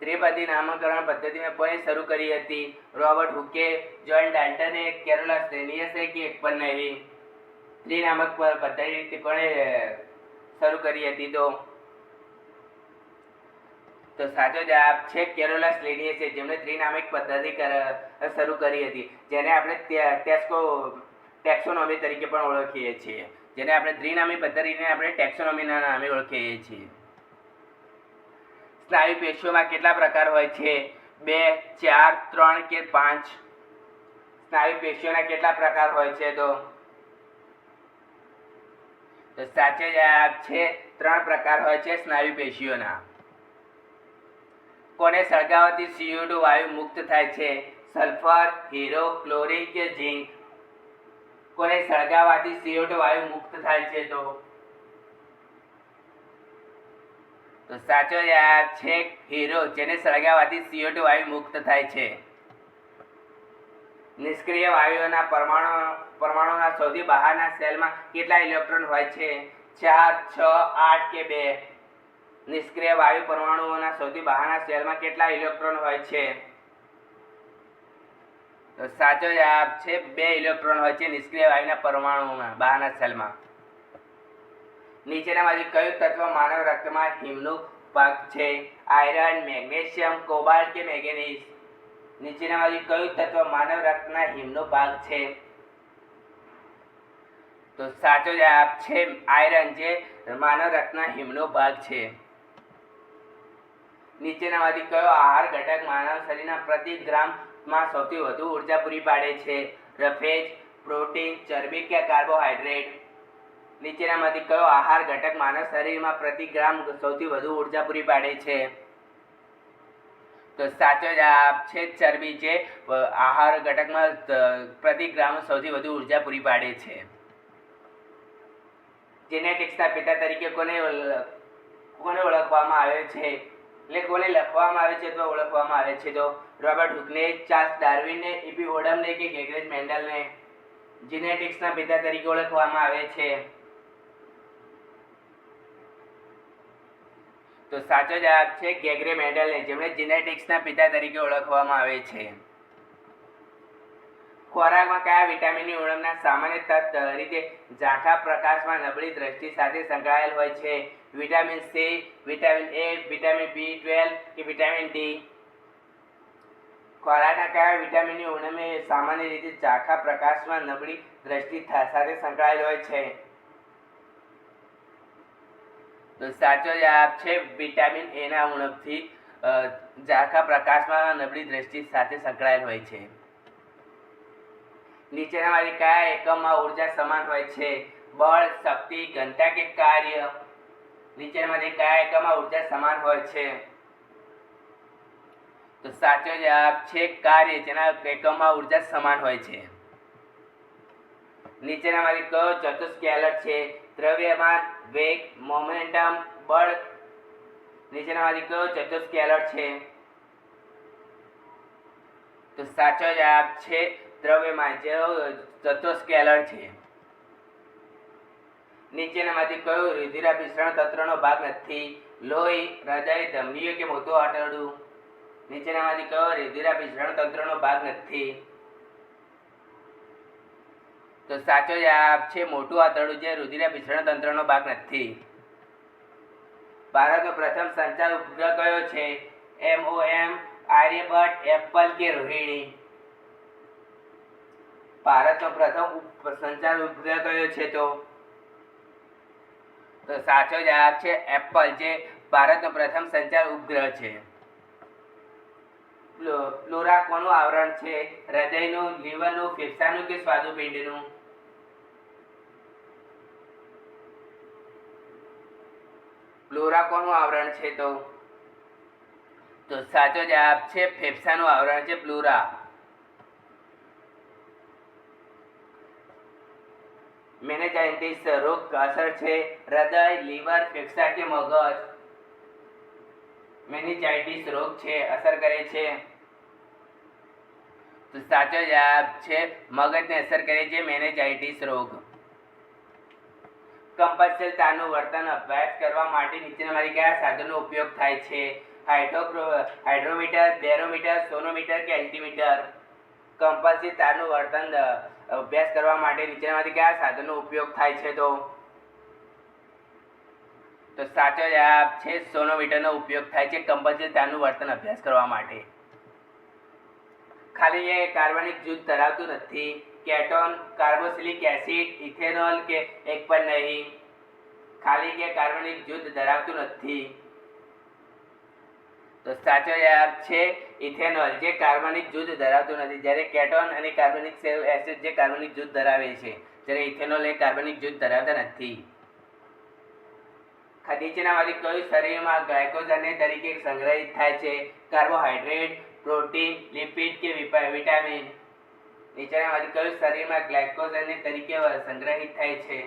ત્રિપદી નામકરણ પદ્ધતિ કોને શરૂ કરી હતી? રોબર્ટ હુકે, જોન ડાલ્ટને, કેરોલસ લિનિયસે કે પણ નહીં? ત્રિનામક પદ્ધતિ કોણે શરૂ કરી હતી? તો સાચો જવાબ છે કેરોલસ લિનિયસે, જેમણે ત્રિનામિક પદ્ધતિ શરૂ કરી હતી, જેને આપણે ટેક્સોનોમી તરીકે પણ ઓળખીએ છીએ. જેને આપણે ત્રિનામી પદ્ધતિને આપણે ટેક્સોનોમીના નામે ઓળખીએ છીએ. સ્નાયુ પેશીઓમાં કેટલા પ્રકાર હોય છે? 2, 4, 3 કે 5? સ્નાયુ પેશીઓના કેટલા પ્રકાર હોય છે? તો સાચો જવાબ છે 3 પ્રકાર હોય છે સ્નાયુ પેશીઓના. કોને સળગાવવાથી CO2 વાયુ મુક્ત થાય છે? સલ્ફર, હીરો, ક્લોરીન કે ઝિંક? કોને સળગાવવાથી CO2 વાયુ મુક્ત થાય છે? તો સાચો જવાબ છે હીરો, જેને સળગાવવાથી CO2 વાયુ મુક્ત થાય છે. નિષ્ક્રિય વાયુઓના પરમાણુના સૌથી બહારના સેલમાં કેટલા ઇલેક્ટ્રોન હોય છે? 4, 6, 8 કે 2? નિષ્ક્રિય વાયુ પરમાણુઓના સૌથી બહારના સેલમાં કેટલા ઇલેક્ટ્રોન હોય છે? તો સાચો જવાબ છે 2 ઇલેક્ટ્રોન હોય છે નિષ્ક્રિય વાયુના પરમાણુઓમાં બહારના સેલમાં. નીચેનામાંથી કયું તત્વ માનવ રક્તમાં હિમનું ભાગ છે? આયરન, મેગ્નેશિયમ, કોબાલ્ટ કે મેંગેનીઝ? નીચેનામાંથી કયું તત્વ માનવ રક્તના હિમનો ભાગ છે? તો સાચો જવાબ છે આયરન, જે માનવ રક્તના હિમનો ભાગ છે. નીચેનામાંથી કયો આહાર ઘટક માનવ શરીરના પ્રતિ ગ્રામમાં સૌથી વધુ ઉર્જા પૂરી પાડે છે? રફેજ, પ્રોટીન, ચરબી કે કાર્બોહાઈડ્રેટ? નીચેનામાંથી કયો આહાર ઘટક માનવ શરીરમાં પ્રતિ ગ્રામ સૌથી વધુ ઉર્જા પૂરી પાડે છે? તો સાચો જવાબ છે ચરબી, જે આહાર ઘટકમાં પ્રતિ ગ્રામ સૌથી વધુ ઉર્જા પૂરી પાડે છે. જેનેટિક્સના પિતા તરીકે કોને ઓળખવામાં આવે છે? એટલે કોને લખવામાં આવે છે તો ઓળખવામાં આવે છે? તો રોબર્ટ હુકને, ચાર્લ્સ ડાર્વિનને, E.P. ઓડમને કે ગ્રેગરી મેન્ડલને જેનેટિક્સના પિતા તરીકે ઓળખવામાં આવે છે? તો સાચો જવાબ છે ગ્રેગરી મેન્ડલને, જેમણે જીનેટિક્સના પિતા તરીકે ઓળખવામાં આવે છે. ખોરાકમાં કયા વિટામિનની ઉણપના સામાન્ય રીતે ઝાંખા પ્રકાશમાં નબળી દ્રષ્ટિ સાથે સંકળાયેલ હોય છે? Vitamin C, vitamin A, vitamin B12 કે વિટામિન ડી? ખોરાકના કયા વિટામિનની ઉણપ સામાન્ય રીતે ઝાંખા પ્રકાશમાં નબળી દ્રષ્ટિ સાથે સંકળાયેલ હોય છે? તો સાચો જવાબ છે વિટામિન એના ઉણપથી ઝાંખા પ્રકાશમાં નબળી દ્રષ્ટિ સાથે સંકળાયેલ હોય છે. નીચેનામાંથી કયા એકમમાં ઉર્જા સમાન હોય છે? બળ, શક્તિ, ઘનતા કે કાર્ય? નીચેનામાંથી કયા એકમમાં ઉર્જા સમાન હોય છે? તો સાચો જવાબ છે કાર્ય, જેના એકમમાં ઉર્જા સમાન હોય છે. નીચેનામાંથી કયો ચતુસ્કેલર છે? દ્રવ્યમાન, વેગ, મોમેન્ટમ, બળ? નીચેનામાંથી કયો ચતુસ્કેલર છે? તો સાચો જવાબ છે દ્રવ્યમાન, જે ચતુસ્કેલર છે. નીચેનામાંથી કયો રુધિરાભિસરણ તંત્રનો ભાગ નથી? લોહી, હૃદય, ધમનીઓ કે મોટું આંતરડું? નીચેનામાંથી કયો રુધિરાભિસરણ તંત્રનો ભાગ નથી? તો સાચો જવાબ છે મોટું આંતરડું, જે રુધિરાભિસરણ તંત્રનો ભાગ નથી. ભારતનો પ્રથમ સંચાર ઉપગ્રહ કયો છે? MOM, આર્યભટ્ટ, એપલ કે રોહિણી? ભારતનો પ્રથમ સંચાર ઉપગ્રહ કયો છે? તો સાચો જવાબ છે એપલ, જે ભારતનો પ્રથમ સંચાર ઉપગ્રહ છે. પ્લોરા કોનું આવરણ છે? હૃદયનું, લીવરનું, ફેફસાનું કે સ્વાદુપિંડનું? પ્લોરા કોનું આવરણ છે? તો સાચો જવાબ છે ફેફસાનું આવરણ છે પ્લોરા. મેનેજાઇટિસ રોગ અસર છે હૃદય, લીવર, ફેફસા કે મગજ? મેનેજાઇટિસ રોગ છે અસર કરે છે? તો સાચો જવાબ છે મગજને અસર કરે છે મેનેજાઇટિસ રોગ. કંપનશીલ તારનું વર્તન અભ્યાસ કરવા માટે નીચેનામાંથી કયા સાધનનો ઉપયોગ થાય છે? હાઇડ્રોમીટર, બેરોમીટર, સોનોમીટર કે એલ્ટિમીટર? કંપનશીલ તારનું વર્તન અભ્યાસ કરવા માટે નીચેનામાંથી કયા સાધનનો ઉપયોગ થાય છે? તો સાચો જવાબ છે સોનોમીટરનો ઉપયોગ થાય છે કંપનશીલ તારનું વર્તન અભ્યાસ કરવા માટે. ખાલી એ કાર્બનિક જૂથ ધરાવતું નથી? કેટોન, કાર્બોક્સિલિક એસિડ, ઇથેનોલ કે એક પણ નહીં? ખાલી કે કાર્બનિક જૂથ ધરાવતું નથી? તો સાચો જવાબ છે ઇથેનોલ, જે કાર્બનિક જૂથ ધરાવતું નથી. જ્યારે કેટોન અને કાર્બનિક એસિડ જે કાર્બનિક જૂથ ધરાવે છે, જ્યારે ઇથેનોલ એ કાર્બનિક જૂથ ધરાવતા નથી. નીચેનામાંથી કયું શરીરમાં ગ્લાયકોજન તરીકે સંગ્રહિત થાય છે? કાર્બોહાઈડ્રેટ, પ્રોટીન, લિપિડ કે વિટામિન? નીચેનામાંથી કયું શરીરમાં ગ્લાયકોજન તરીકે સંગ્રહિત થાય છે?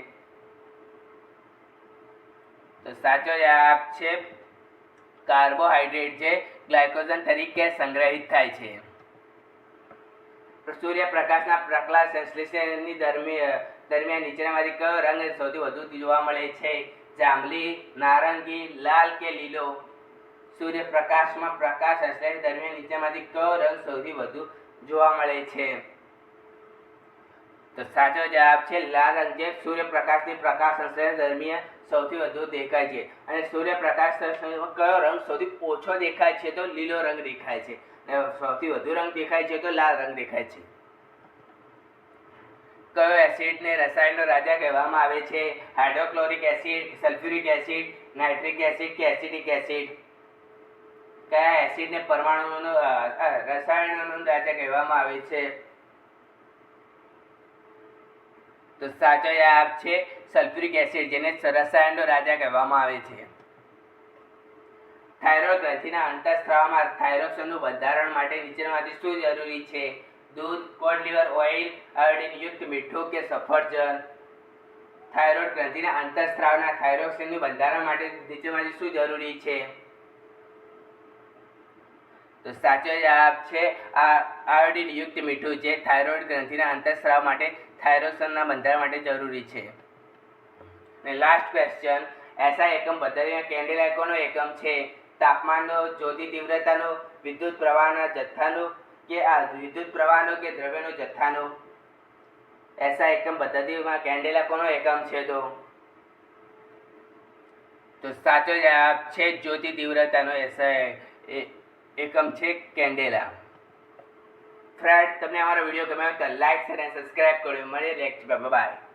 તો સાચો જવાબ છે કાર્બોહાઈડ્રેટ, જે ગ્લાયકોજન તરીકે સંગ્રહિત થાય છે. સૂર્યપ્રકાશના પ્રકાશ સંશ્લેષણની દરમિયાન નીચેનામાંથી કયો રંગ સૌથી વધુ જોવા મળે છે? જાંબલી, નારંગી, લાલ કે લીલો? સૂર્યપ્રકાશમાં પ્રકાશ સંશ્લેષણ દરમિયાન નીચેનામાંથી કયો રંગ સૌથી વધુ જોવા મળે છે? તો સાચો જવાબ છે લાલ રંગ, જે સૂર્યપ્રકાશની પ્રકાશ સંશ્લેષણ દરમિયાન સૌથી વધુ દેખાય છે. અને સૂર્યપ્રકાશ સંશ્લેષણમાં કયો રંગ સૌથી ઓછો દેખાય છે? તો લીલો રંગ દેખાય છે. અને સૌથી વધુ રંગ દેખાય છે તો લાલ રંગ દેખાય છે. કયો એસિડને રસાયણનો રાજા કહેવામાં આવે છે? Hydrochloric acid, sulphuric acid, nitric acid કે એસિડિક એસિડ? કયા એસિડને પરમાણુનો રસાયણનો રાજા કહેવામાં આવે છે? તો સાચો જવાબ છે સલ્ફ્યુરિક એસિડ, જેને રસાયણનો રાજા કહેવામાં આવે છે. થાઇરોઇડ ગ્રંથિના અંતઃસ્ત્રાવમાં થાઇરોક્સિનનું બંધારણ માટે નીચેનામાંથી શું જરૂરી છે? દૂધ, કોડ લીવર ઓઇલ, આયોડિનયુક્ત મીઠું કે સફરજન? થાઇરોઇડ ગ્રંથિના અંતઃસ્ત્રાવના થાઇરોક્સિનનું બંધારણ માટે નીચેનામાંથી શું જરૂરી છે? તો સાચો જવાબ છે આયોડિનયુક્ત મીઠું, જે થાઇરોઇડ ગ્રંથિના અંતઃસ્ત્રાવ માટે થાઇરોક્સિનના બંધારણ માટે જરૂરી છે. અને લાસ્ટ ક્વેશ્ચન, એસઆઈ એકમ પદ્ધતિમાં કેન્ડેલા કોનો એકમ છે? તાપમાનનો, જ્યોતિ તીવ્રતાનો, વિદ્યુત પ્રવાહના જથ્થાનો કે વિદ્યુત પ્રવાહનો કે દ્રવ્યનો જથ્થાનો? એસઆઈ એકમ પદ્ધતિમાં કેન્ડેલા કોનો એકમ છે? તો સાચો જવાબ છે જ્યોતિ તીવ્રતાનો એસઆઈ એકમ છે કેન્ડેલા. ફ્રેન્ડ, તમને અમારો વિડીયો ગમ્યો તો લાઈક, શેર અને સબસ્ક્રાઇબ કરો. મળીએ નેક્સ્ટ. બાય.